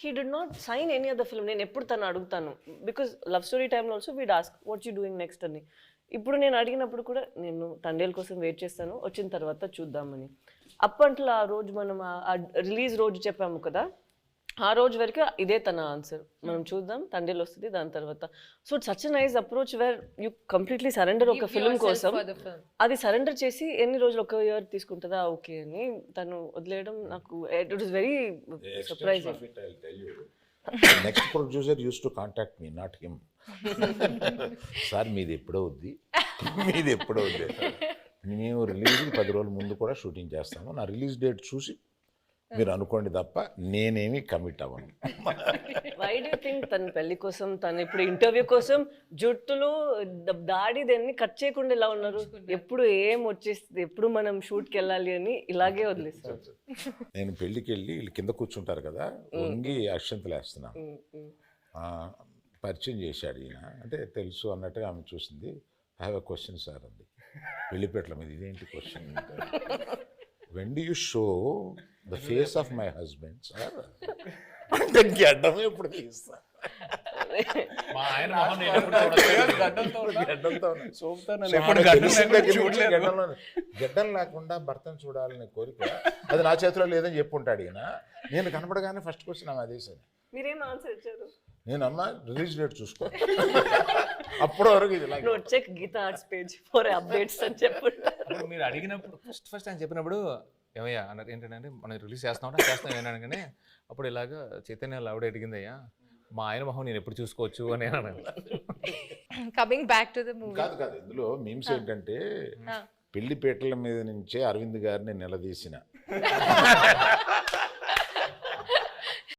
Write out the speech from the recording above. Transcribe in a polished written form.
He did not sign any other film. నేను ఎప్పుడు తను అడుగుతాను, బికాస్ లవ్ స్టోరీ టైంలో also we'd ask what you doing next అని. ఇప్పుడు నేను అడిగినప్పుడు కూడా నేను తండేల్ కోసం వెయిట్ చేస్తాను, వచ్చిన తర్వాత చూద్దామని. అప్పట్లో ఆ రోజు మనం ఆ రిలీజ్ రోజు చెప్పాము కదా, ఆ రోజు వరకు ఇదే తన ఆన్సర్, మనం చూద్దాం తండేల్ వస్తుంది దాని తర్వాత. So such nice approach where you completely surrender ఒక ఫిల్మ్ కోసం. అది సరెండర్ చేసి ఎన్ని రోజులు, ఒక ఇయర్ తీసుకుంటుందా ఓకే అని తను వదిలేయడం నాకు it was very surprising. Next producer use to contact me, not him. Sir మీది ఎప్పుడవుద్ది, మీది ఎప్పుడవుద్ది. మేము రిలీజ్కి 10 రోజుల ముందు కూడా షూటింగ్ చేస్తాము, నా రిలీజ్ డేట్ చూసి మీరు అనుకోండి తప్ప నేనేమి కమిట్ అవ్వను. వై డూ థింక్ తన పెళ్లి కోసం, తను ఇప్పుడు ఇంటర్వ్యూ కోసం జుట్టులు దాడి దాన్ని కట్ చేయకుండా ఇలా ఉన్నారు? ఎప్పుడు ఏం వచ్చేస్తుంది, ఎప్పుడు మనం షూట్కి వెళ్ళాలి అని ఇలాగే వదిలేస్తారు. నేను పెళ్ళికి వెళ్ళి వీళ్ళు కింద కూర్చుంటారు కదా, వంగి అక్షంతలు వేస్తున్నాను. పరిచయం చేశాడు ఈయన, అంటే తెలుసు అన్నట్టుగా ఆమె చూసింది. I have a question sir అంది. పెళ్లిపేటల మీద ఇదేంటి question? When do you show the face of my husband sir అంటే గడ్డం ఎప్పుడు తీస్తా? గడ్డం లేకుండా భర్తను చూడాలనే కోరిక అది నా చేతిలో లేదని చెప్పుంటాడు ఈయన. నేను కనపడగానే ఫస్ట్ క్వశ్చన్ ఆమె అదే సార్. మీరేం ఆన్సర్ ఇచ్చారు? నేను అన్నా రిలీజ్ డేట్ చూసుకో, అప్పటి వరకు ఇది check Geetha Arts page for updates అని చెప్పుంటారు. మీరు అడిగినప్పుడు ఫస్ట్ ఆయన చెప్పినప్పుడు ఏమయ్యా అన్నారు, ఏంటంటే మనం రిలీజ్ చేస్తాం ఏమన్నాను, కానీ అప్పుడు ఇలాగా చైతన్య ఆవిడ అడిగిందయ్యా మా ఆయన మొహం నేను ఎప్పుడు చూసుకోవచ్చు అని అన్నాను. Coming back to the movie. కాదు ఇందులో మీమ్స్ ఏంటంటే పెళ్లిపేటల మీద నుంచే అరవింద్ గారిని నిలదీసిన